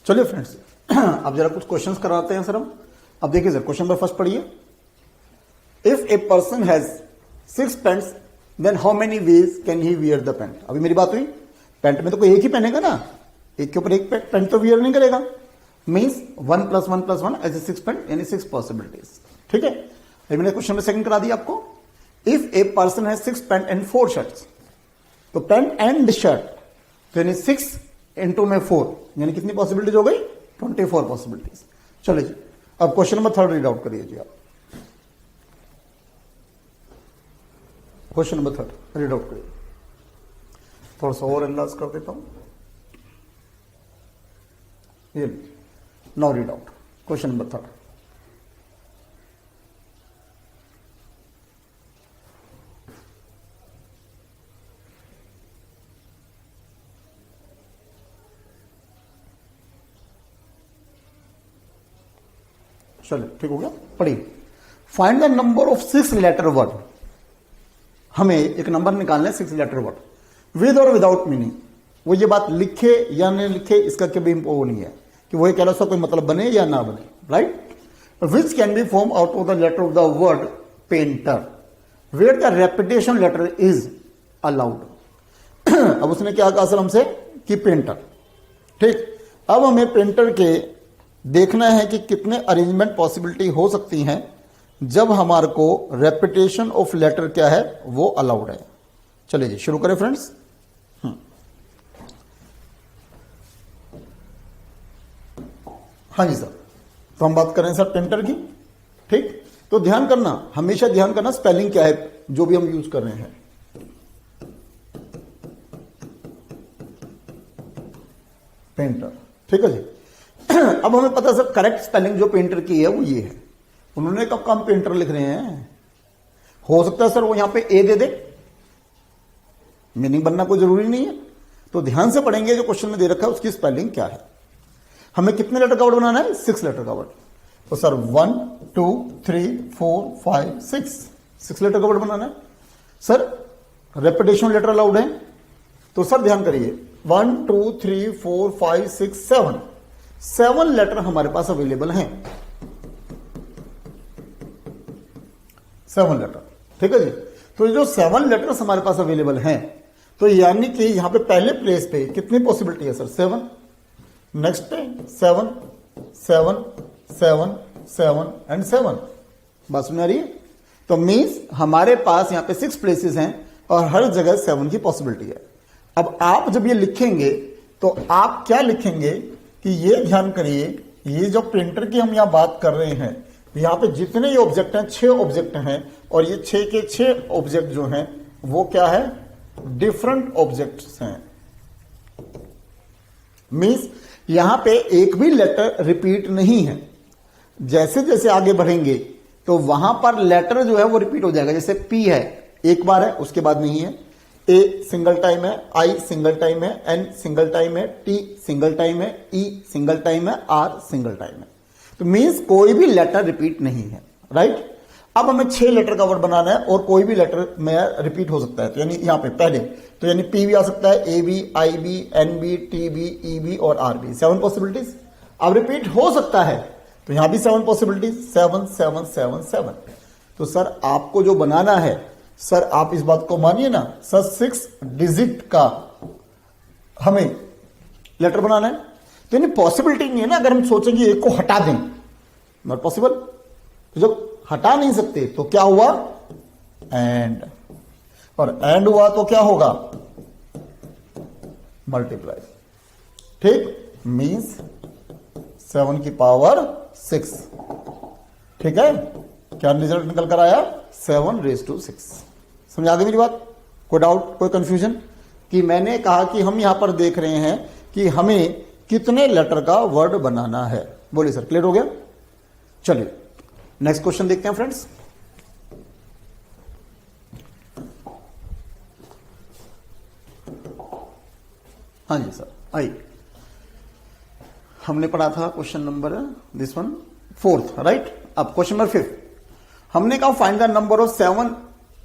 चलिए फ्रेंड्स, अब जरा कुछ क्वेश्चंस कराते हैं सर हम। अब देखिए सर, क्वेश्चन नंबर फर्स्ट पढ़िए। If a person has 6 pants then how many ways can he wear the pant. अभी मेरी बात हुई, पेंट में तो कोई एक ही पहनेगा ना, एक के ऊपर एक पेंट तो वियर नहीं करेगा। मीन्स 1 + 1 + 1 ऐसे 6 पेंट यानी 6 पॉसिबिलिटीज। ठीक है, अभी मैंने क्वेश्चन नंबर सेकंड करा दिया आपको। If a person has 6 pant and 4 shirts, तो पेंट एंड शर्ट तो यानी 6 इंटू में 4 यानी कितनी पॉसिबिलिटीज हो गई? 24 पॉसिबिलिटीज। चलिए जी, अब question number third read out करिए जी आप। Question number third read out करिए। थोड़ा सा और एनालाइज कर देता हूं। ये now read out question number third. चलिए ठीक हो गया, पढ़िए। Find the number of 6 letter word. हमें एक नंबर निकालना है 6 लेटर वर्ड विद और विदाउट मीनिंग। वो ये बात लिखे या नहीं लिखे इसका कभी वो नहीं है कि वो कह सा कोई मतलब बने या ना बने, right. Which can be form out of the letter of the word painter where the repetition letter is allowed. अब उसने क्या कहा सर हमसे कि पेंटर। ठीक, अब हमें पेंटर के देखना है कि कितने अरेंजमेंट पॉसिबिलिटी हो सकती हैं जब हमारे को रेपिटेशन ऑफ लेटर क्या है वो अलाउड है। चलिए जी शुरू करें फ्रेंड्स। हाँ जी सर, तो हम बात करें सर पेंटर की। ठीक, तो ध्यान करना, हमेशा ध्यान करना स्पेलिंग क्या है जो भी हम यूज कर रहे हैं। पेंटर, ठीक है जी। अब हमें पता सर करेक्ट स्पेलिंग जो पेंटर की है वो ये है। उन्होंने कब कम पेंटर लिख रहे हैं, हो सकता है सर वो यहां पे ए दे दे, मीनिंग बनना कोई जरूरी नहीं है। तो ध्यान से पढ़ेंगे जो क्वेश्चन में दे रखा है उसकी स्पेलिंग क्या है। हमें कितने लेटर का वर्ड बनाना है? 6 लेटर का वर्ड। तो सर 1 2 3 4 5 6 लेटर का वर्ड बनाना है। सर रेपिटेशन लेटर अलाउड है, तो सर ध्यान करिए 1 2 3 4 5 6 7 लेटर हमारे पास अवेलेबल हैं। 7 लेटर, ठीक है जी। तो ये जो 7 लेटर्स हमारे पास अवेलेबल हैं, तो यानी कि यहां पे पहले प्लेस पे कितनी पॉसिबिलिटी है सर? 7। नेक्स्ट पे 7 7 7 7 एंड 7। बात सुन आ रही है? तो मीन्स हमारे पास यहां पे 6 प्लेसेस हैं और हर जगह 7 की पॉसिबिलिटी है। अब आप जब ये लिखेंगे तो आप क्या लिखेंगे कि ये ध्यान करिए, ये जो प्रिंटर की हम यहां बात कर रहे हैं, यहां पे जितने ये ऑब्जेक्ट हैं 6 ऑब्जेक्ट हैं और ये 6 के 6 ऑब्जेक्ट जो हैं वो क्या है? डिफरेंट ऑब्जेक्ट्स हैं। मींस यहां पे एक भी लेटर रिपीट नहीं है। जैसे जैसे आगे बढ़ेंगे तो वहां पर लेटर जो है वो रिपीट हो जाएगा। जैसे पी है, एक बार है उसके बाद नहीं है। ए सिंगल टाइम है, आई सिंगल टाइम है, एन सिंगल टाइम है, टी सिंगल टाइम है, ई सिंगल टाइम है, आर सिंगल टाइम है। तो मींस कोई भी लेटर रिपीट नहीं है, राइट। अब हमें 6 लेटर का वर्ड बनाना है और कोई भी लेटर में रिपीट हो सकता है। तो यानी यहां पे पहले तो यानी पी भी आ सकता है, A B, I B, N B, T B, E B और आर बी। 7 पॉसिबिलिटीज। अब रिपीट हो सकता है तो यहां भी 7 पॉसिबिलिटीज, 7 7 7 7। तो सर आपको जो बनाना है, सर आप इस बात को मानिए ना सर, 6 डिजिट का हमें लेटर बनाना है। तो यानी पॉसिबिलिटी नहीं है ना, अगर हम सोचेंगे एक को हटा दें, नॉट पॉसिबल। तो जब हटा नहीं सकते तो क्या हुआ? एंड, और एंड हुआ तो क्या होगा? मल्टीप्लाई। ठीक, मींस 7 की पावर 6। ठीक है, क्या रिजल्ट निकल कर आया? 7⁶। समझ आ गई मेरी बात? कोई डाउट, कोई कंफ्यूजन? कि मैंने कहा कि हम यहां पर देख रहे हैं कि हमें कितने लेटर का वर्ड बनाना है। बोलिए सर, क्लियर हो गया? चलिए नेक्स्ट क्वेश्चन देखते हैं फ्रेंड्स। हाँ जी सर, आइए। हमने पढ़ा था question number this one 4th, right. अब क्वेश्चन नंबर 5th हमने कहा find the number of 7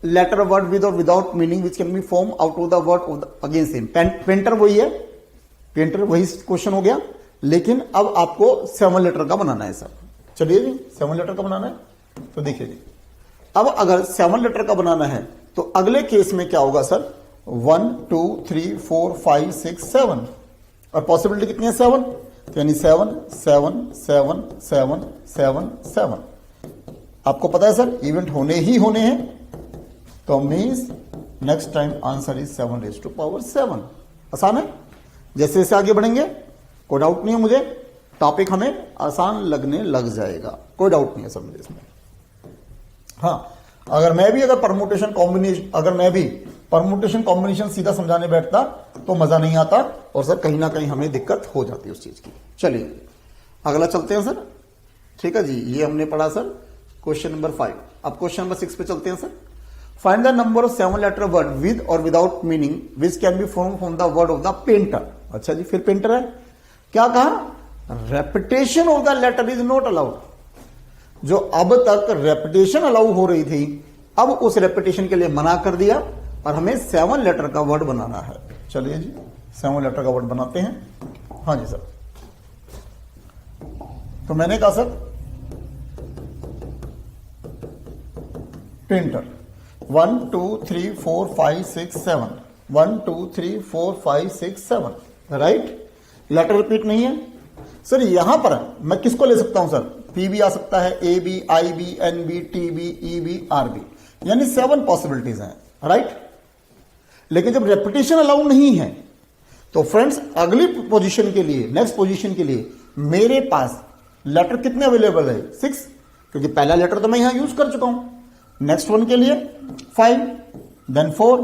letter word with और without meaning which can be form out of the word of the again same. Painter वही है, painter वही question हो गया। लेकिन अब आपको 7 लेटर का बनाना है सर। चलिए जी 7 लेटर का बनाना है। तो देखिए जी, अब अगर 7 लेटर का बनाना है तो अगले केस में क्या होगा सर, 1 2 3 4 5 6 7 और पॉसिबिलिटी कितनी है 7, तो यानी 7 7 7 7 7 7। आपको पता है सर इवेंट होने ही होने हैं, तो means next time answer is 7 raise to power 7। आसान है। जैसे जैसे आगे बढ़ेंगे कोई डाउट नहीं है मुझे, टॉपिक हमें आसान लगने लग जाएगा, कोई डाउट नहीं है सर मुझे इसमें। हाँ, अगर मैं भी परमुटेशन कॉम्बिनेशन सीधा समझाने बैठता तो मजा नहीं आता और सर कहीं ना कहीं हमें दिक्कत हो जाती है उस चीज की। चलिए अगला चलते हैं सर। ठीक है जी, ये हमने पढ़ा सर क्वेश्चन नंबर 5। अब क्वेश्चन नंबर 6 पे चलते हैं sir. Find the number of 7 letter word with और without meaning which can be form from the word of the painter. अच्छा जी, फिर पेंटर है, क्या कहा, repetition of the letter is not allowed. जो अब तक रेपिटेशन अलाउ हो रही थी, अब उस रेपिटेशन के लिए मना कर दिया और हमें 7 लेटर का वर्ड बनाना है। चलिए जी 7 लेटर का वर्ड बनाते हैं। हाँ जी सर, तो मैंने कहा sir painter 1 2 3 4 5 6 7 1 2 3 4 5 6 7, right. Letter repeat नहीं है सर। यहां पर मैं किसको ले सकता हूं सर, पी भी आ सकता है, A B, I B, N B, T B, E B, R B, यानी 7 पॉसिबिलिटीज हैं, राइट। लेकिन जब रेपिटेशन अलाउ नहीं है तो फ्रेंड्स अगली पोजीशन के लिए, नेक्स्ट पोजीशन के लिए मेरे पास लेटर कितने अवेलेबल है, 6, क्योंकि पहला लेटर तो मैं यहां यूज कर चुका हूं। नेक्स्ट वन के लिए 5, देन 4,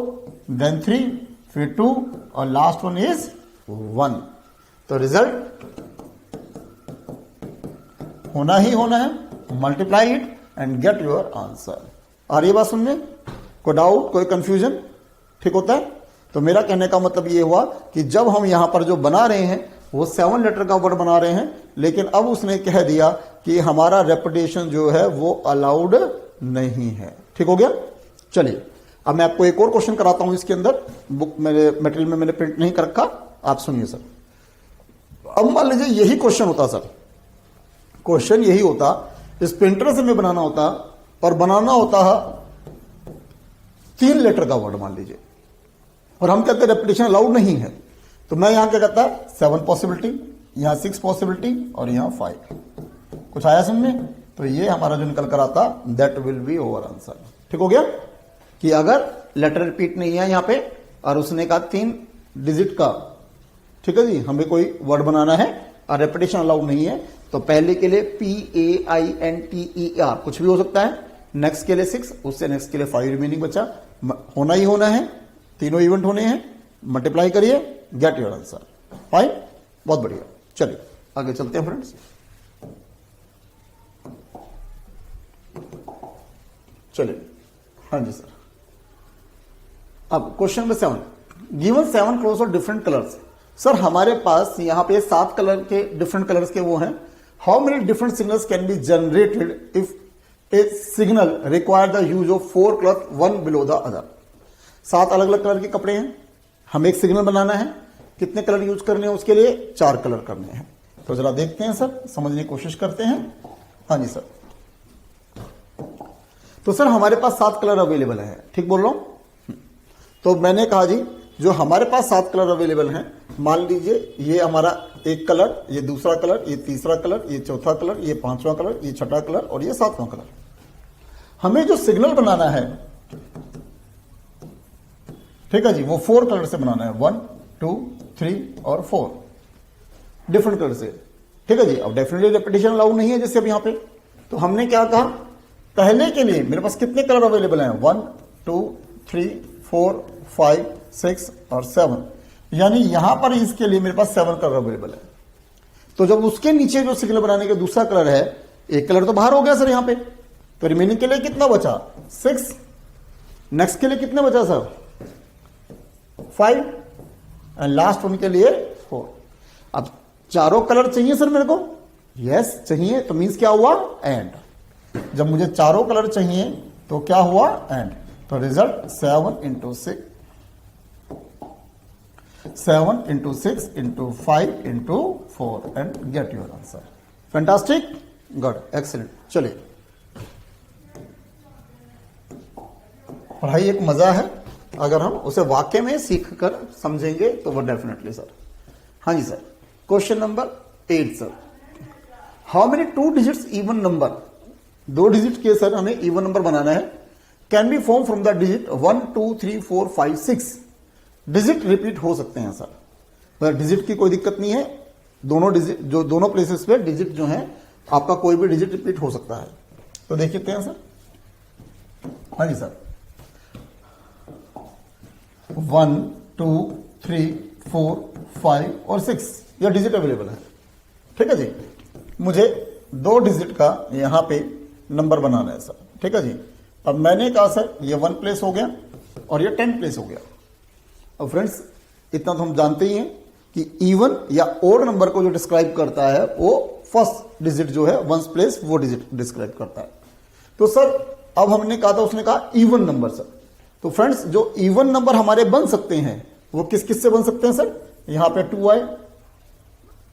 देन 3, फिर 2 और लास्ट वन इज 1। तो रिजल्ट होना ही होना है, multiply it and get your answer. और ये बात सुनने, कोई डाउट, कोई कंफ्यूजन, ठीक होता है। तो मेरा कहने का मतलब ये हुआ कि जब हम यहां पर जो बना रहे हैं वो 7 लेटर का वर्ड बना रहे हैं, लेकिन अब उसने कह दिया कि हमारा रेपिटेशन जो है वो अलाउड नहीं है। ठीक हो गया। चलिए अब मैं आपको एक और क्वेश्चन कराता हूं, इसके अंदर बुक मेरे मटेरियल में मैंने प्रिंट नहीं कर रखा, आप सुनिए सर। अब मान लीजिए यही क्वेश्चन होता सर, क्वेश्चन यही होता, इस प्रिंटर से में बनाना होता और बनाना होता 3 लेटर का वर्ड मान लीजिए, और हम कहते हैं रेपिटेशन अलाउड नहीं है, तो मैं यहां क्या कहता, 7 पॉसिबिलिटी, यहां 6 पॉसिबिलिटी और यहां 5। कुछ आया समझ में? तो ये हमारा जो निकल कर आता that will be over answer. ठीक हो गया कि अगर लेटर रिपीट नहीं है यहां पे और उसने कहा 3 डिजिट का, ठीक है जी, हमें कोई वर्ड बनाना है और रेपिटेशन अलाउड नहीं है, तो पहले के लिए PAINTER कुछ भी हो सकता है, नेक्स्ट के लिए 6, उससे नेक्स्ट के लिए 5 रिमेनिंग बचा, होना ही होना है, तीनों इवेंट होने हैं, मल्टीप्लाई करिए, गेट योर आंसर। फाइन, बहुत बढ़िया। चलिए आगे चलते हैं फ्रेंड्स। चलिए हाँ जी सर। अब क्वेश्चन नंबर 7, गिवन 7 क्रोस और डिफरेंट कलर्स। सर हमारे पास यहां पे 7 कलर के, डिफरेंट कलर्स के वो हैं। How many different signals can be generated if A signal require the use of 4 colour one below the other. 7 अलग अलग कलर के कपड़े हैं, हमें एक सिग्नल बनाना है, कितने कलर यूज करने हैं उसके लिए, 4 कलर करने हैं। तो जरा देखते हैं सर, समझने की कोशिश करते हैं। हाँ जी सर। तो सर हमारे पास 7 कलर अवेलेबल है, ठीक बोल रहा हूं। तो मैंने कहा जी जो हमारे पास 7 कलर अवेलेबल हैं, मान लीजिए ये हमारा एक कलर, ये दूसरा कलर, ये तीसरा कलर, ये चौथा कलर, ये 5वां कलर, ये छठा कलर और ये 7वां कलर। हमें जो सिग्नल बनाना है, ठीक है जी, वो 4 कलर से बनाना है, 1 2 3 और 4 डिफरेंट कलर से। ठीक है जी। अब डेफिनेटली रेपिटेशन अलाउ नहीं है जैसे अब यहां पे, तो हमने क्या कहा, पहले के लिए मेरे पास कितने कलर अवेलेबल हैं, 1 2 3 4 5 6 और 7, यानी यहां पर इसके लिए मेरे पास 7 कलर अवेलेबल है। तो जब उसके नीचे जो सिग्नल बनाने का दूसरा कलर है, एक कलर तो बाहर हो गया सर यहां पे, तो रिमेनिंग के लिए कितना बचा, 6। नेक्स्ट के लिए कितने बचा सर, 5 एंड लास्ट वन के लिए 4। अब चारों कलर चाहिए सर मेरे को, यस चाहिए, तो मीन्स क्या हुआ, एंड। जब मुझे चारों कलर चाहिए तो क्या हुआ, एंड। तो result 7 × 6। 7 into 6 into 5 into 4 and get your answer. Fantastic, good, excellent. चलिए, पढ़ाई एक मजा है, अगर हम उसे वाक्य में सीख कर समझेंगे तो वो डेफिनेटली सर. हाँ जी sir. Question number 8 sir. How many 2 digits even number, 2 digit के सर हमें इवन नंबर बनाना है, can be form from the digit 1 2 3 4 5 6. Digit repeat हो सकते हैं सर, पर डिजिट की कोई दिक्कत नहीं है. दोनों डिजिट, जो दोनों प्लेसेस पे डिजिट जो है आपका कोई भी डिजिट रिपीट हो सकता है. तो देखते हैं सर. हाँ जी सर. 1 2 3 4 5 और 6 यह डिजिट अवेलेबल है. ठीक है जी. मुझे 2 डिजिट का यहां पे नंबर बनाना है सर. ठीक है जी. अब मैंने कहा सर ये 1 प्लेस हो गया और ये 10 प्लेस हो गया. अब फ्रेंड्स इतना तो हम जानते ही हैं कि इवन या ओड नंबर को जो डिस्क्राइब करता है वो फर्स्ट डिजिट जो है 1 प्लेस वो डिजिट डिस्क्राइब करता है. तो सर अब हमने कहा था, उसने कहा इवन नंबर सर. तो फ्रेंड्स जो इवन नंबर हमारे बन सकते हैं वो किस किस से बन सकते हैं सर. यहां पे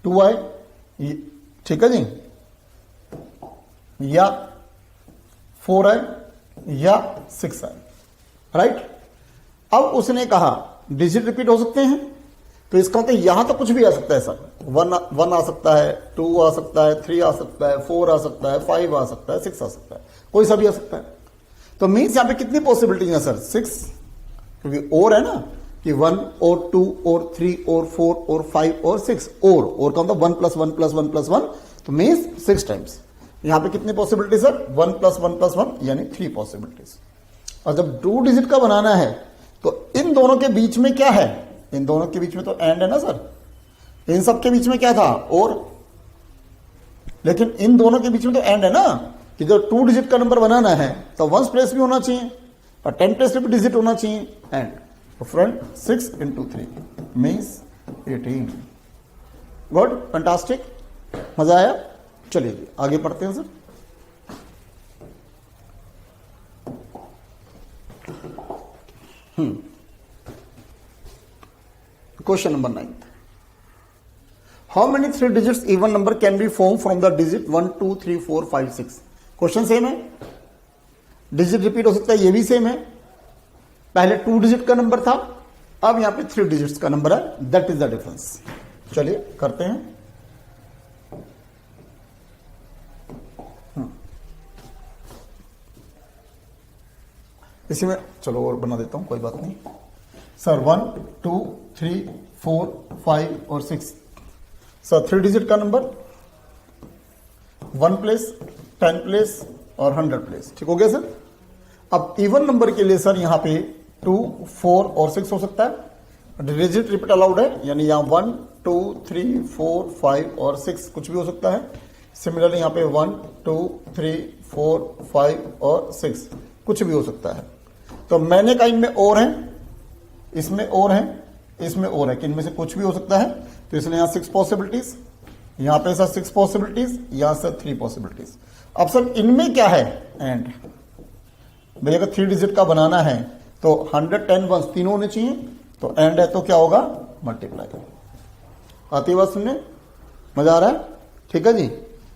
2i, ठीक है जी, या 4i या 6i. राइट. अब उसने कहा डिजिट रिपीट हो सकते हैं, तो इसका मतलब यहां तो कुछ भी आ सकता है सर. 1 आ सकता है, 2 आ सकता है, 3 आ सकता है, 4 आ सकता है, 5 आ सकता है, 6 आ सकता है, कोई सा भी आ सकता है. तो मीन्स यहां पे कितनी पॉसिबिलिटी है सर. 6, क्योंकि और है ना कि 1 और 2 और 3 और 4 और 5 और 6 और का मतलब 1 + 1 + 1 + 1, तो मीन्स 6 टाइम्स. यहां पे कितनी पॉसिबिलिटी सर. 1 + 1 + 1 यानी 3 पॉसिबिलिटीज. और जब 2 डिजिट का बनाना है तो इन दोनों के बीच में क्या है. इन दोनों के बीच में तो एंड है ना सर. इन सब के बीच में क्या था, और. लेकिन इन दोनों के बीच में तो एंड है ना, कि जब 2 डिजिट का नंबर बनाना है तो 1 प्लेस भी होना चाहिए और 10 प्लेस भी डिजिट होना चाहिए एंड. तो friend 6 into 3 means 18. Good, fantastic, मजा आया. चलिए आगे पढ़ते हैं sir. Question number 9. How many 3 digits even number can be form from the digit 1 2 3 4 5 6. Question same है, डिजिट रिपीट हो सकता है, ये भी सेम है. पहले 2 डिजिट का नंबर था, अब यहां पे 3 डिजिट्स का नंबर है. That is the difference. चलिए करते हैं. इसी में चलो और बना देता हूं, कोई बात नहीं सर. 1 2 3 4 5 और 6 सर 3 डिजिट का नंबर 1 प्लेस, 10 प्लेस और 100 प्लेस. ठीक हो गया सर. अब इवन नंबर के लिए सर यहां पे 2 4 और 6 हो सकता है. डिजिट रिपीट अलाउड है, यानी यहां 1 2 3 4 5 और 6 कुछ भी हो सकता है. सिमिलरली यहां पे 1 2 3 4 5 और 6 कुछ भी हो सकता है. तो मैंने कहा इनमें और है, इसमें और है, इसमें और है, कि इनमें से कुछ भी हो सकता है. तो इसलिए यहां 6 पॉसिबिलिटीज, यहां पे सर 6 पॉसिबिलिटीज, यहां सर 3 पॉसिबिलिटीज. अब सर इनमें क्या है एंड. भाई अगर 3 डिजिट का बनाना है तो 110 वंस तीनों होने चाहिए. तो एंड है तो क्या होगा, मल्टीप्लाई. आती बात सुनने, मजा आ रहा है. ठीक है जी.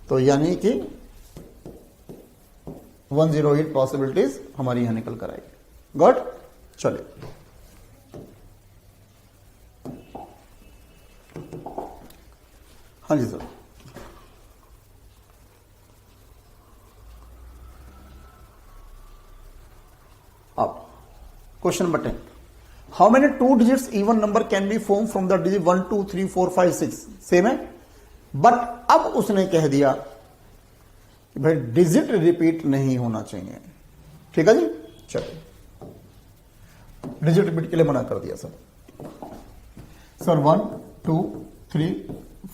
तो यानी कि 108 पॉसिबिलिटीज हमारी यहां निकल कर आएगी. गुड. चलिए हाँ जी सर. अब question number 10. How many 2 digits even number can be form from the digit 1 2 3 4 5 6. Same है, बट अब उसने कह दिया कि भाई डिजिट रिपीट नहीं होना चाहिए. ठीक है जी. चलिए डिजिट रिपीट के लिए मना कर दिया सर. सर 1 2 3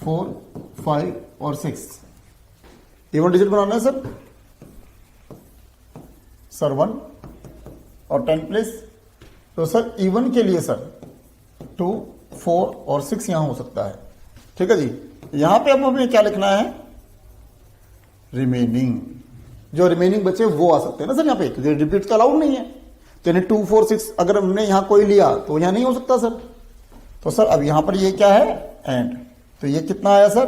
4 5 और 6 इवन डिजिट बनाना है सर. सर 1 और 10 प्लेस. तो सर इवन के लिए सर 2 4 और 6 यहां हो सकता है. ठीक है जी. यहां पे अब हमें क्या लिखना है, रिमेनिंग. जो रिमेनिंग बचे वो आ सकते हैं ना सर यहां पे, रिपीट तो अलाउड नहीं है. यानी 2 4 6 अगर हमने यहां कोई लिया तो यहां नहीं हो सकता सर. तो सर अब यहां पर ये क्या है, एंड, तो ये कितना आया सर,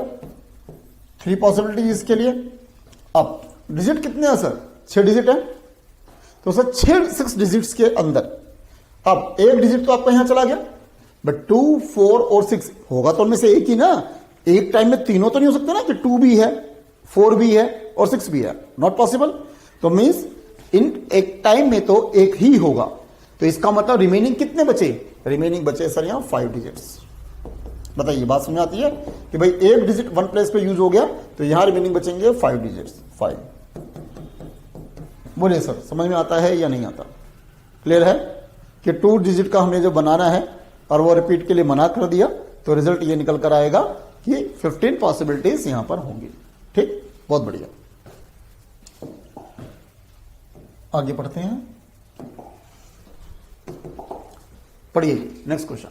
3 पॉसिबिलिटीज इसके लिए। अब डिजिट कितने हैं सर, 6 डिजिट है, तो सर 6 डिजिट्स के अंदर अब एक डिजिट तो आपका यहां चला गया, बट 2, 4 और 6 होगा तो उनमें से एक ही ना, एक टाइम में तीनों तो नहीं हो सकते ना कि 2 भी है, 4 भी है और 6 भी है, नॉट पॉसिबल। तो मीन्स इन एक टाइम में तो एक ही होगा, तो इसका मतलब रिमेनिंग कितने बचे, रिमेनिंग बचे सर यहां 5 डिजिट्स। बताइए बात समझ आती है कि भाई एक डिजिट वन प्लेस पे यूज हो गया तो यहां रिमेनिंग बचेंगे 5 डिजिट्स, 5। बोलिए सर समझ में आता है या नहीं आता, क्लियर है कि 2 डिजिट का हमें जो बनाना है और वो रिपीट के लिए मना कर दिया, तो रिजल्ट ये निकल कर आएगा कि 15 पॉसिबिलिटीज यहां पर होंगी। ठीक, बहुत बढ़िया। आगे पढ़ते हैं, पढ़िए next question.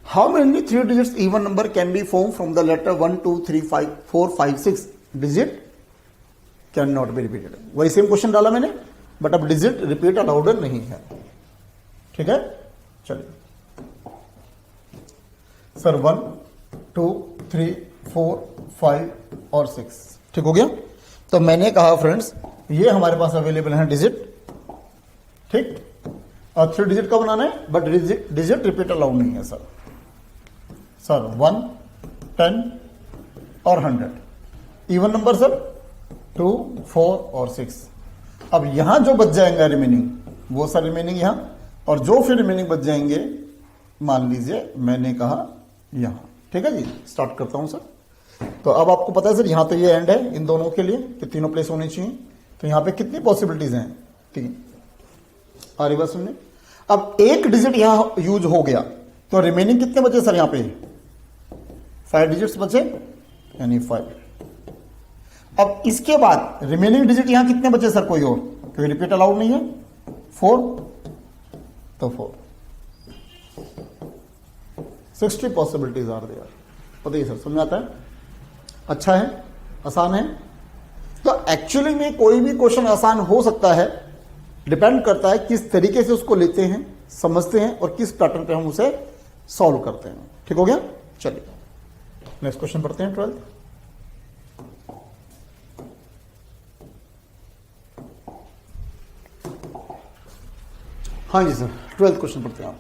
How many 3 digits even number can be form from the letter 1, 2, 3, 5, 4, 5, 6 digit can not be repeated. वही सेम क्वेश्चन डाला मैंने, बट अब डिजिट रिपीट अलाउड नहीं है। ठीक है, चलिए सर 1, 2, 3, 4, 5 और 6 ठीक हो गया। तो मैंने कहा फ्रेंड्स ये हमारे पास अवेलेबल है डिजिट, ठीक, और 3 डिजिट का बनाना है, बट डिजिट रिपीट अलाउड नहीं है सर। 1, 10 और 100 इवन नंबर सर 2, 4 और 6। अब यहां जो बच जाएगा रिमेनिंग वो सर रिमेनिंग यहां, और जो फिर रिमेनिंग बच जाएंगे मान लीजिए मैंने कहा यहां। ठीक है जी, स्टार्ट करता हूं सर। तो अब आपको पता है सर यहां तो ये एंड है इन दोनों के लिए कि तीनों प्लेस होने चाहिए, तो यहां पे कितनी पॉसिबिलिटीज हैं, 3। आ रही बात सुनने। अब एक डिजिट यहां यूज हो गया तो रिमेनिंग कितने बचे सर, यहां पे 5 डिजिट्स बचे, यानी 5। अब इसके बाद रिमेनिंग डिजिट यहां कितने बचे सर, कोई और, क्योंकि रिपीट अलाउड नहीं है, 4, तो 4। 60 पॉसिबिलिटीज आर देयर। बताइए सर समझ आता है, अच्छा है, आसान है। तो एक्चुअली में कोई भी क्वेश्चन आसान हो सकता है, डिपेंड करता है किस तरीके से उसको लेते हैं, समझते हैं और किस पैटर्न पे हम उसे सॉल्व करते हैं। ठीक हो गया, चलिए नेक्स्ट क्वेश्चन पढ़ते हैं, 12th। हाँ जी सर, 12th क्वेश्चन पढ़ते हैं आप।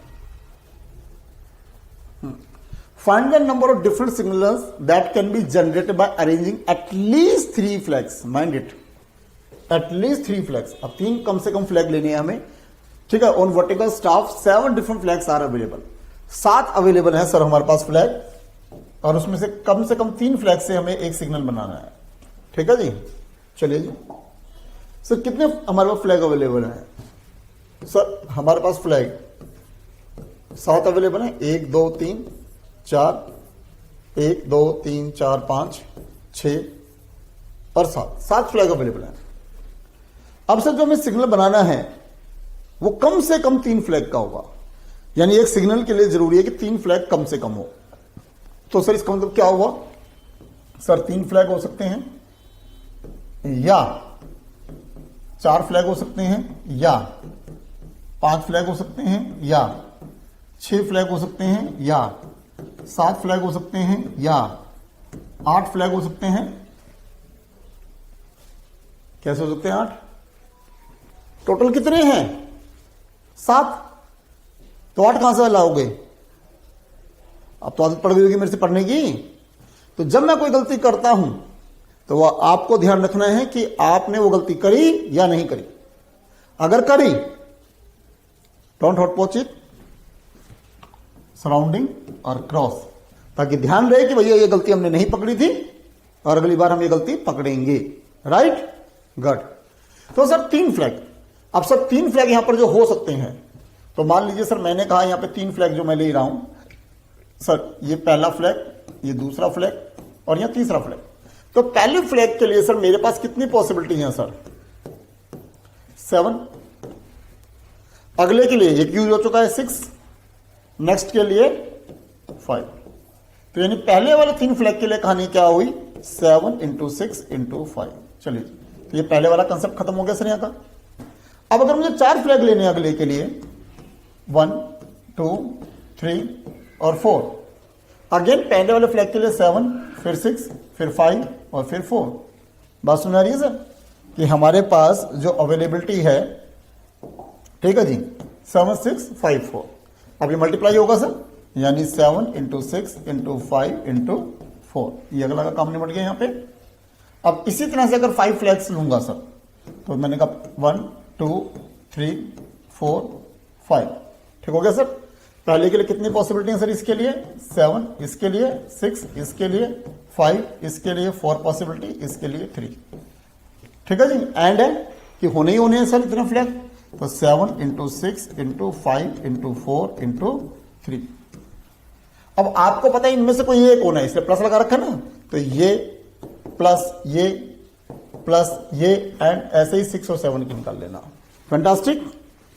Find the number of different signals that can be generated by arranging at least 3 flags. Mind it, at least 3 flags. अब 3 कम से कम फ्लैग लेने हैं हमें, ठीक है। On vertical staff 7 different flags are available. 7 available है सर हमारे पास फ्लैग, और उसमें से कम 3 फ्लैग से हमें एक सिग्नल बनाना है। ठीक है जी, चलिए जी सर कितने हमारे पास फ्लैग अवेलेबल है सर, हमारे पास फ्लैग 7 अवेलेबल है, 1, 2, 3, 4, 1, 2, 3, 4, 5, 6 और 7 फ्लैग अवेलेबल है। अब सर जो हमें सिग्नल बनाना है वो कम से कम 3 फ्लैग का होगा, यानी एक सिग्नल के लिए जरूरी है कि 3 फ्लैग कम से कम हो। तो सर इसका मतलब क्या हुआ सर, 3 फ्लैग हो सकते हैं, या 4 फ्लैग हो सकते हैं, या 5 फ्लैग हो सकते हैं, या 6 फ्लैग हो सकते हैं, या 7 फ्लैग हो सकते हैं, या 8 फ्लैग हो सकते हैं। कैसे हो सकते हैं 8? टोटल कितने हैं 7, तो 8 कहां से लाओगे? अब तो आदत पड़ गई होगी मेरे से पढ़ने की। तो जब मैं कोई गलती करता हूं तो वह आपको ध्यान रखना है कि आपने वो गलती करी या नहीं करी। अगर करी, डोंट हॉट पॉच इट, सराउंडिंग और क्रॉस, ताकि ध्यान रहे कि भैया ये गलती हमने नहीं पकड़ी थी और अगली बार हम ये गलती पकड़ेंगे। Right, good. तो सर 3 फ्लैग, अब सर 3 फ्लैग यहां पर जो हो सकते हैं, तो मान लीजिए सर मैंने कहा यहां पे 3 फ्लैग जो मैं ले रहा हूं सर, ये पहला फ्लैग, ये दूसरा फ्लैग और यहां तीसरा फ्लैग। तो पहले फ्लैग के लिए सर मेरे पास कितनी पॉसिबिलिटी है सर, 7। अगले के लिए एक यूज हो चुका है 6, नेक्स्ट के लिए 5। तो यानी पहले वाले 3 फ्लैग के लिए कहानी क्या हुई, 7 × 6 × 5। चलिए, तो ये पहले वाला कंसेप्ट खत्म हो गया सर यहां का। अब अगर मुझे 4 फ्लैग लेने अगले के लिए, 1, 2, 3 और 4। अगेन पहले वाले फ्लैग के लिए 7, फिर 6, फिर 5 और फिर 4। बात सुन आ रही है सर कि हमारे पास जो अवेलेबिलिटी है, ठीक है जी, 7 6 5 4। अब ये मल्टीप्लाई होगा सर, यानी 7 इंटू 6 इंटू 5 इंटू 4। ये अगला का काम निपट गया यहाँ पे। अब इसी तरह से अगर 5 फ्लैग्स लूंगा सर, तो मैंने कहा 1 2 3 4 5। ठीक हो गया सर। पहले के लिए कितनी पॉसिबिलिटी है सर? इसके लिए 7, इसके लिए 6, इसके लिए 5, इसके लिए 4 पॉसिबिलिटी, इसके लिए 3। ठीक है जी। एंड है कि होने ही होने हैं सर इतने फ्लैग, तो 7 इंटू 6 इंटू 5 इंटू 4 इंटू 3। अब आपको पता है इनमें से कोई एक होना है, इसलिए प्लस लगा रखा ना, तो ये प्लस ये एंड ऐसे ही 6 और 7 की निकाल लेना। फैंटास्टिक।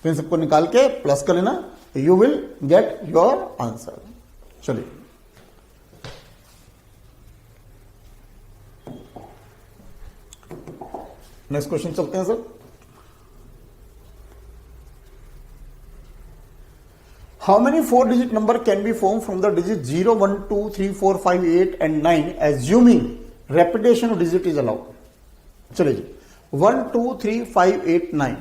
तो इन सबको निकाल के प्लस कर लेना, you will get your answer. चलिए नेक्स्ट क्वेश्चन चलते हैं sir. How many 4-digit number can be formed from the digit 0, 1, 2, 3, 4, 5, 8 and 9 assuming repetition of digit is allowed? चलिए जी, 1 2 3 5 8 9।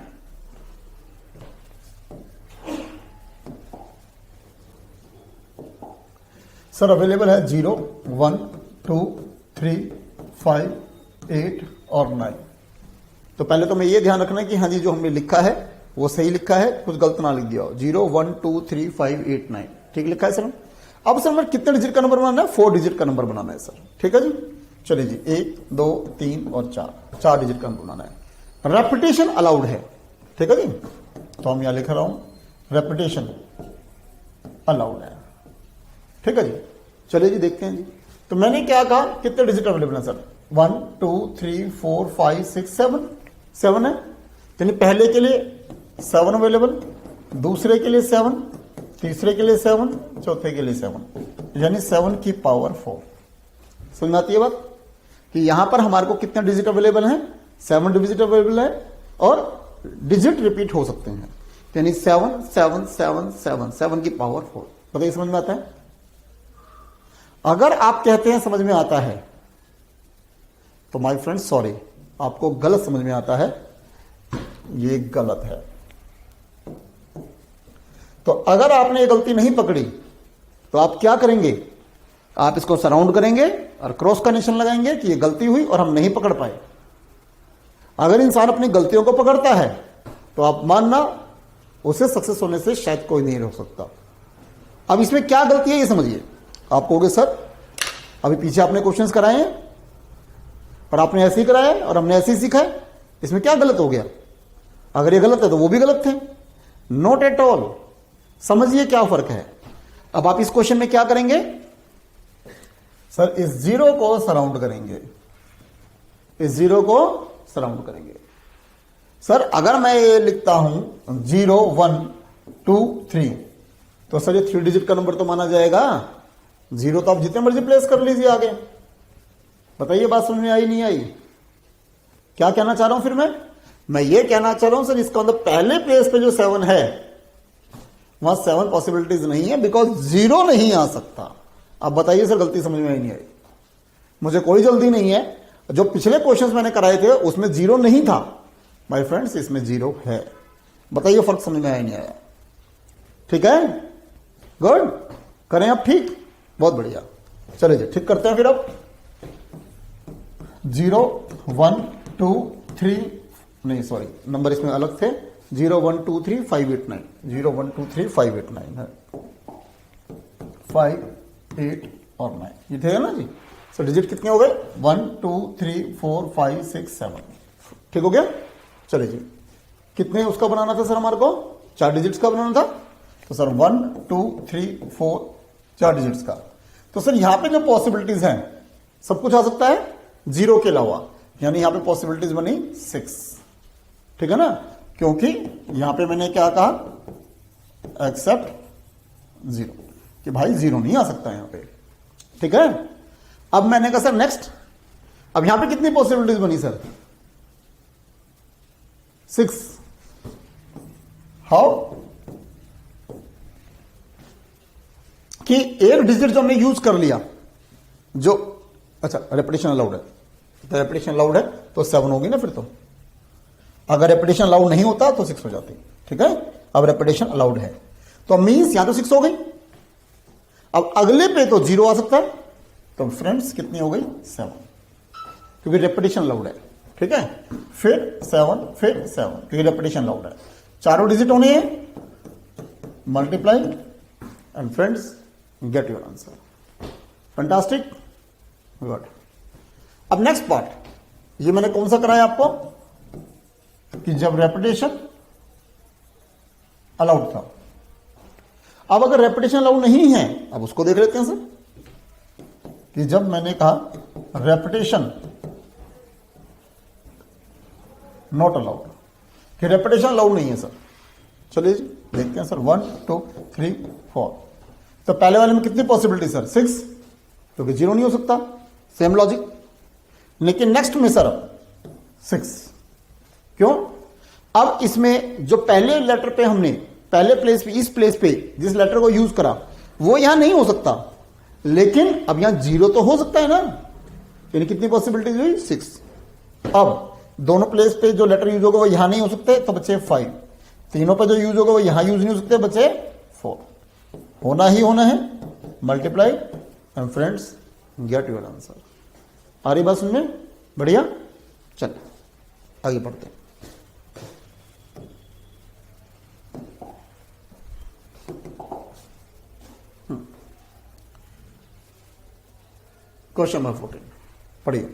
सर अवेलेबल है 0 1 2 3 5 8 और 9। तो पहले तो मैं ये ध्यान रखना है कि हाँ जी जो हमने लिखा है वो सही लिखा है, कुछ गलत ना लिख दिया हो। 0 1 2 3 5 8 9 ठीक लिखा है सर। अब सर हमें कितने डिजिट का नंबर बनाना है? 4 डिजिट का नंबर बनाना है सर। ठीक है जी। चलिए जी, 1 2 3 और 4 डिजिट का नंबर बनाना है। रेपिटेशन अलाउड है। ठीक है जी। तो हम यहां लिख रहा हूं रेपिटेशन अलाउड है। ठीक है जी। चलिए जी देखते हैं जी। तो मैंने क्या कहा, कितने डिजिट अवेलेबल है सर? 1 2 3 4 5 6 7 है। यानी पहले के लिए 7 अवेलेबल, दूसरे के लिए 7, तीसरे के लिए 7, चौथे के लिए 7, यानी 7 की पावर 4। समझ में आती है बात कि यहां पर हमारे को कितने डिजिट अवेलेबल हैं? 7 डिजिट अवेलेबल है और डिजिट रिपीट हो सकते हैं, यानी 7 7 7 7 7 की पावर 4। बताइए समझ में आता है? अगर आप कहते हैं समझ में आता है तो माय फ्रेंड सॉरी, आपको गलत समझ में आता है, ये गलत है। तो अगर आपने ये गलती नहीं पकड़ी तो आप क्या करेंगे? आप इसको सराउंड करेंगे और क्रॉस का निशान लगाएंगे कि ये गलती हुई और हम नहीं पकड़ पाए। अगर इंसान अपनी गलतियों को पकड़ता है तो आप मानना उसे सक्सेस होने से शायद कोई नहीं रोक सकता। अब इसमें क्या गलती है ये समझिए। आप कहोगे सर अभी पीछे आपने क्वेश्चंस कराए हैं और आपने ऐसे ही कराया है और हमने ऐसे ही सीखा है, इसमें क्या गलत हो गया? अगर ये गलत है तो वो भी गलत थे। Not at all. समझिए क्या फर्क है। अब आप इस क्वेश्चन में क्या करेंगे सर? इस जीरो को सराउंड करेंगे, इस जीरो को सराउंड करेंगे। सर अगर मैं ये लिखता हूं 0 1 2 3 तो सर ये 3 डिजिट का नंबर तो माना जाएगा। 0 तो आप जितने मर्जी प्लेस कर लीजिए आगे। बताइए बात समझ में आई नहीं आई? क्या कहना चाह रहा हूं फिर मैं ये कहना चाह रहा हूं सर इसका मतलब पहले प्लेस पे जो 7 है वहां 7 पॉसिबिलिटीज नहीं है, बिकॉज 0 नहीं आ सकता। अब बताइए सर गलती समझ में आई नहीं आई? मुझे कोई जल्दी नहीं है। जो पिछले क्वेश्चंस मैंने कराए थे उसमें 0 नहीं था माय फ्रेंड्स, इसमें 0 है। बताइए फर्क समझ में आया नहीं आया? ठीक है, गुड। करें अब ठीक, बहुत बढ़िया। चलिए जी ठीक करते हैं फिर। अब 0 1 2 3 नहीं सॉरी नंबर इसमें अलग थे। 0 1 2 3 5 8 9 0 1 2 3 5 8 9 है। 5 8 और 9 ये थे ना जी। सो डिजिट कितने हो गए? 1 2 3 4 5 6 7। ठीक हो गया। चलिए जी कितने उसका बनाना था सर? हमारे को 4 डिजिट्स का बनाना था। तो सर 1 2 3 4 4 डिजिट्स का। तो सर यहां पे जो पॉसिबिलिटीज हैं सब कुछ आ सकता है 0 के अलावा, यानी यहां पे पॉसिबिलिटीज बनी 6। ठीक है ना, क्योंकि यहां पे मैंने क्या कहा? एक्सेप्ट 0, कि भाई 0 नहीं आ सकता यहां पे। ठीक है। अब मैंने कहा सर नेक्स्ट, अब यहां पे कितनी पॉसिबिलिटीज बनी सर? 6। हाउ? कि एक डिजिट जो हमने यूज कर लिया, जो अच्छा रेपिटेशन अलाउड है, तो रेपिटेशन अलाउड है तो 7 होगी ना फिर तो। अगर रेपिटेशन अलाउड नहीं होता तो 6 हो जाती। ठीक है, अब रेपिटेशन अलाउड है तो मींस यहां तो 6 हो गई। अब अगले पे तो 0 आ सकता है, तो फ्रेंड्स कितनी हो गई 7, क्योंकि रेपिटेशन अलाउड है। ठीक है, फिर 7 फिर 7, क्योंकि रेपिटेशन अलाउड है। चारों डिजिट होने हैं, multiply and friends get your answer. Fantastic, good. अब नेक्स्ट पार्ट, ये मैंने कौन सा कराया आपको कि जब रेपिटेशन अलाउड था। अब अगर रेपिटेशन अलाउड नहीं है, अब उसको देख लेते हैं सर कि जब मैंने कहा रेपिटेशन नॉट अलाउड, कि रेपिटेशन अलाउड नहीं है सर। चलिए जी देखते हैं सर, 1 2 3 4। तो पहले वाले में कितनी पॉसिबिलिटी सर 6, क्योंकि 0 नहीं हो सकता, सेम लॉजिक। लेकिन नेक्स्ट में सर 6 क्यों? अब इसमें जो पहले लेटर पे हमने पहले प्लेस पे, इस प्लेस पे जिस लेटर को यूज करा वो यहां नहीं हो सकता, लेकिन अब यहां 0 तो हो सकता है ना। यानी कितनी पॉसिबिलिटीज हुई 6। अब दोनों प्लेस पे जो लेटर यूज होगा वो यहां नहीं हो सकते, तो बचे 5। तीनों पे जो यूज होगा वो यहां यूज नहीं हो सकते, बचे 4। होना ही होना है, multiply and friends get your answer. आ रही बात सुनने? बढ़िया, चलिए आगे बढ़ते हैं। क्वेश्चन नंबर 14 पढ़िए।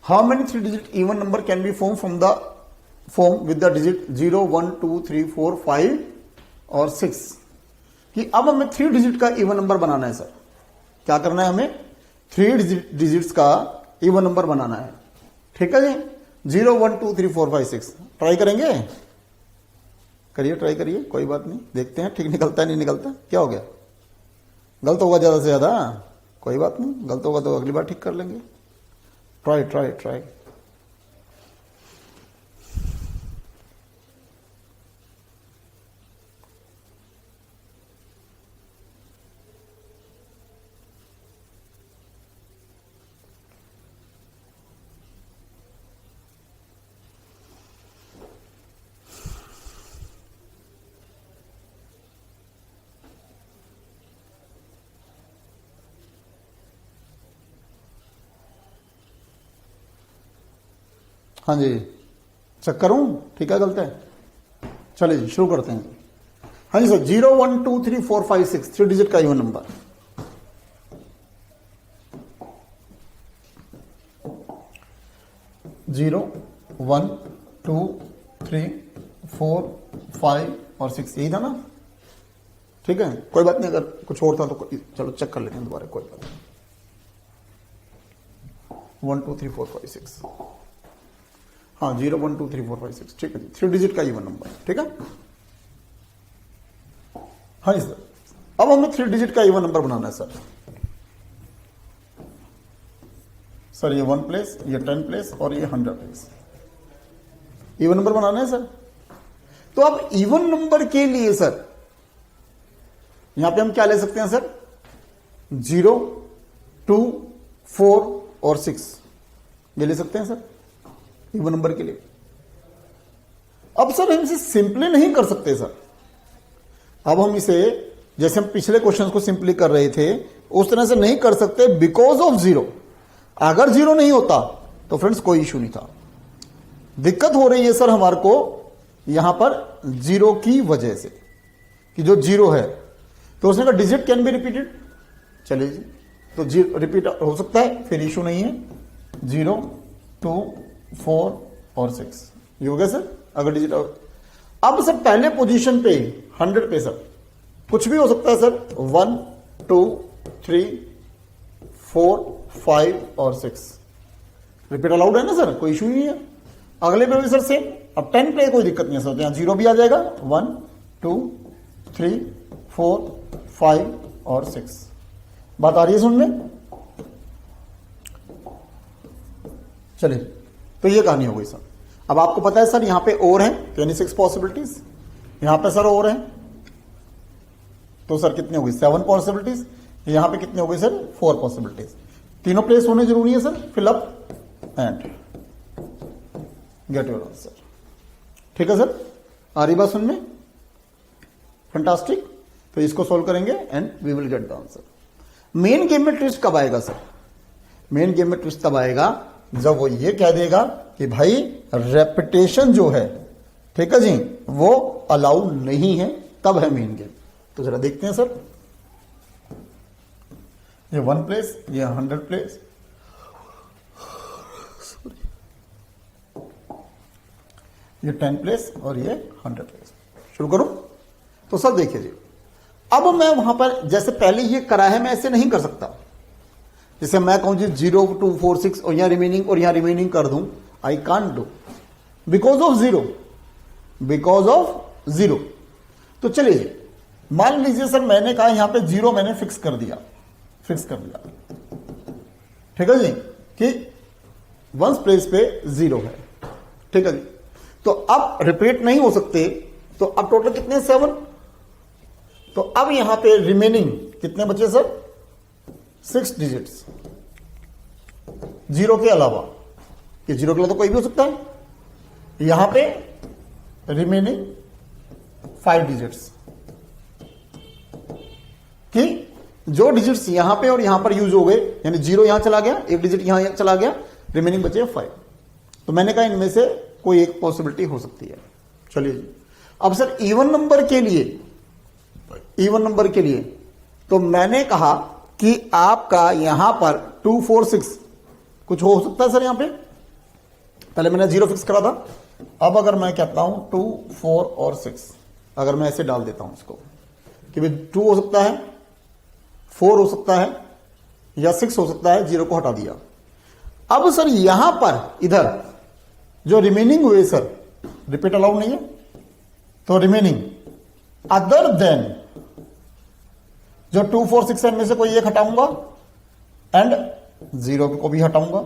How many 3 digit even number can be form with the digit 0 1 2 3 4 5 और 6? कि अब हमें 3 डिजिट का इवन नंबर बनाना है सर। क्या करना है हमें? 3 डिजिट्स का इवन नंबर बनाना है। ठीक है जी, 0 1 2 3 4 5 6। ट्राई करेंगे? करिए, ट्राई करिए, कोई बात नहीं, देखते हैं ठीक निकलता है नहीं निकलता। क्या हो गया? गलत होगा ज्यादा से ज्यादा, कोई बात नहीं, गलत होगा तो अगली बार ठीक कर लेंगे। Try try try. हाँ जी, चेक करूं ठीक है गलत है? चलिए जी शुरू करते हैं। हाँ जी सर, 0 1 2 3 4 5 6 3 डिजिट का इवन नंबर। जीरो 1 2 3 4 5 और 6, यही था ना? ठीक है, कोई बात नहीं, अगर कुछ और था तो चलो चेक कर लेते हैं दोबारा, कोई बात नहीं। 1 2 3 4 5 6, हाँ 0 1 2 3 4 5 6, ठीक है जी, 3 डिजिट का इवन नंबर। ठीक है, हाँ जी सर। अब हमें 3 डिजिट का इवन नंबर बनाना है सर। सर ये 1 प्लेस, ये 10 प्लेस और ये 100 प्लेस, इवन नंबर बनाना है सर। तो अब इवन नंबर के लिए सर यहां पे हम क्या ले सकते हैं सर? 0 2 4 और 6 ये ले सकते हैं सर इवन नंबर के लिए। अब सर हम इसे सिंपली नहीं कर सकते सर। अब हम इसे जैसे हम पिछले क्वेश्चन को सिंपली कर रहे थे उस तरह से नहीं कर सकते, बिकॉज ऑफ 0। अगर 0 नहीं होता तो फ्रेंड्स कोई इश्यू नहीं था। दिक्कत हो रही है सर हमारे को यहां पर 0 की वजह से, कि जो 0 है तो उसने कहा डिजिट कैन बी रिपीटेड। चलिए जी, तो रिपीट हो सकता है, फिर इशू नहीं है। 0 2 4 और 6 ये हो गया सर अगर डिजिट। अब सर पहले पोजीशन पे 100 पे सर कुछ भी हो सकता है सर, 1 2 3 4 5 और 6 रिपीट अलाउड है ना सर, कोई इशू नहीं है। अगले पे भी सर सेम। अब 10 पे कोई दिक्कत नहीं है सर, यहां 0 भी आ जाएगा। 1 2 3 4 5 और 6। बात आ रही है सुनने? चलिए, तो ये कहानी हो गई सर। अब आपको पता है सर यहां पे और है, यानी 6 पॉसिबिलिटीज, यहां पे सर और है, तो सर कितनी होगी 7 पॉसिबिलिटीज, यहां पे कितनी होगी सर 4 पॉसिबिलिटीज। तीनों प्लेस होने जरूरी है sir, fill up and get your answer. ठीक है सर, आ रही बात सुनने, फैंटास्टिक। तो इसको सोल्व करेंगे and we will get the answer. Main game में ट्विस्ट कब आएगा सर? मेन गेम में ट्विस्ट तब आएगा जब वो ये कह देगा कि भाई रेपिटेशन जो है, ठीक है जी, वो अलाउ नहीं है, तब है मेन गेम। तो जरा देखते हैं सर, ये 1 प्लेस, ये 100 प्लेस, ये 10 प्लेस और ये 100 प्लेस। शुरू करूं? तो सर देखिए जी, अब मैं वहां पर जैसे पहले ये करा है, मैं ऐसे नहीं कर सकता। जैसे मैं कहूं जी 0 2 4 6 और यहां रिमेनिंग कर दूं, I can't do because of zero. तो चलिए मान लीजिए सर मैंने कहा यहां पे 0 मैंने फिक्स कर दिया, ठीक है जी, कि 1 प्लेस पे 0 है, ठीक है जी। तो अब रिपीट नहीं हो सकते, तो अब टोटल कितने 7। तो अब यहां पे रिमेनिंग कितने बचे सर 6 डिजिट्स, 0 के अलावा, कि 0 के अलावा तो कोई भी हो सकता है। यहां पे रिमेनिंग 5 डिजिट्स, कि जो डिजिट्स यहां पे और यहां पर यूज हो गए, यानी 0 यहां चला गया, 1 डिजिट यहां चला गया, रिमेनिंग बचे 5। तो मैंने कहा इनमें से कोई एक पॉसिबिलिटी हो सकती है। चलिए जी, अब सर इवन नंबर के लिए तो मैंने कहा कि आपका यहां पर 2 4 6 कुछ हो सकता है सर। यहां पे पहले मैंने 0 फिक्स करा था, अब अगर मैं कहता हूं 2 4 और 6, अगर मैं ऐसे डाल देता हूं इसको कि भाई 2 हो सकता है, 4 हो सकता है या 6 हो सकता है, 0 को हटा दिया। अब सर यहां पर इधर जो रिमेनिंग हुए सर, रिपीट अलाउड नहीं है, तो रिमेनिंग अदर देन जो 2 4 6 में से कोई एक हटाऊंगा एंड 0 को भी हटाऊंगा,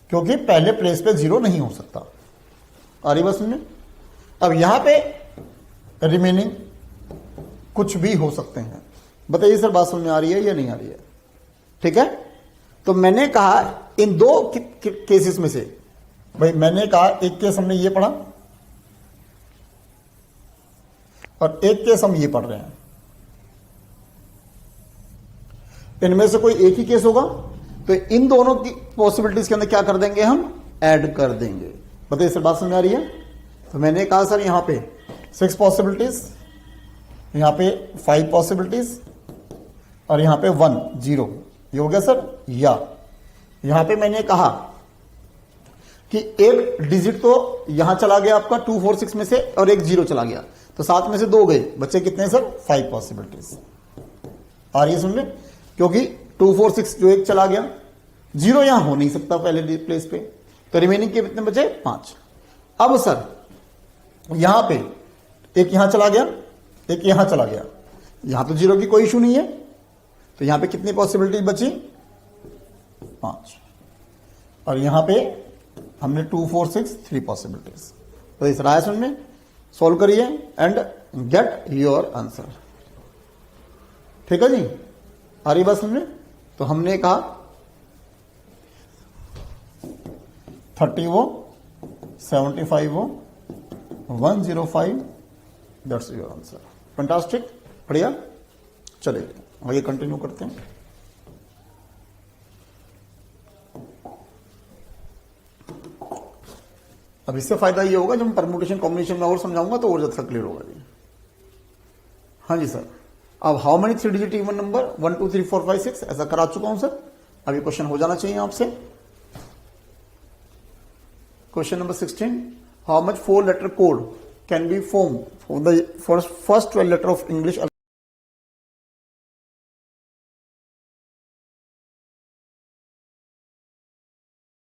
क्योंकि पहले प्लेस पे 0 नहीं हो सकता। आ रही बात सुनने? अब यहां पे रिमेनिंग कुछ भी हो सकते हैं। बताइए सर बात समझ में आ रही है या नहीं आ रही है? ठीक है, तो मैंने कहा इन 2 केसेस में से, भाई मैंने कहा एक केस हमने ये पढ़ा और एक केस हम ये पढ़ रहे हैं, इनमें से कोई एक ही केस होगा, तो इन दोनों की पॉसिबिलिटीज के अंदर क्या कर देंगे, हम ऐड कर देंगे। बताइए सर बात समझ में आ रही है? तो मैंने कहा सर यहां पे 6 पॉसिबिलिटीज, यहां पे 5 पॉसिबिलिटीज और यहां पे 1 0, ये हो गया सर। या यहां पे मैंने कहा कि एक डिजिट तो यहां चला गया आपका 2 4 6 में से और एक 0 चला गया, तो 7 में से 2 गए, बच्चे कितने सर 5 पॉसिबिलिटीज। आ रही है सुन ले, क्योंकि 2 4 6 जो एक चला गया, 0 यहां हो नहीं सकता पहले प्लेस पे, तो रिमेनिंग के कितने बचे 5। अब सर यहां पे एक यहां चला गया, एक यहां चला गया, यहां तो 0 की कोई इशू नहीं है, तो यहां पे कितनी पॉसिबिलिटी बची 5, और यहां पे हमने 2 4 6 3 पॉसिबिलिटीज। तो इस राय सुनने सॉल्व करिए एंड गेट योर आंसर। ठीक है जी, आ रही बात सुनने? तो हमने कहा 30 वो, 75 वो, 105, दैट्स योर आंसर। फैंटास्टिक, बढ़िया। चलिए आगे कंटिन्यू करते हैं। अब इससे फायदा ये होगा जब मैं परम्यूटेशन कॉम्बिनेशन में और समझाऊंगा तो और ज्यादा क्लियर होगा जी। हाँ जी सर, अब how many 3 digit even number 1 2 3 4 5 6 ऐसा करा चुका हूं सर। अब ये क्वेश्चन हो जाना चाहिए आपसे। Question number 16, how much 4 letter code can be form for the first 12 letter of English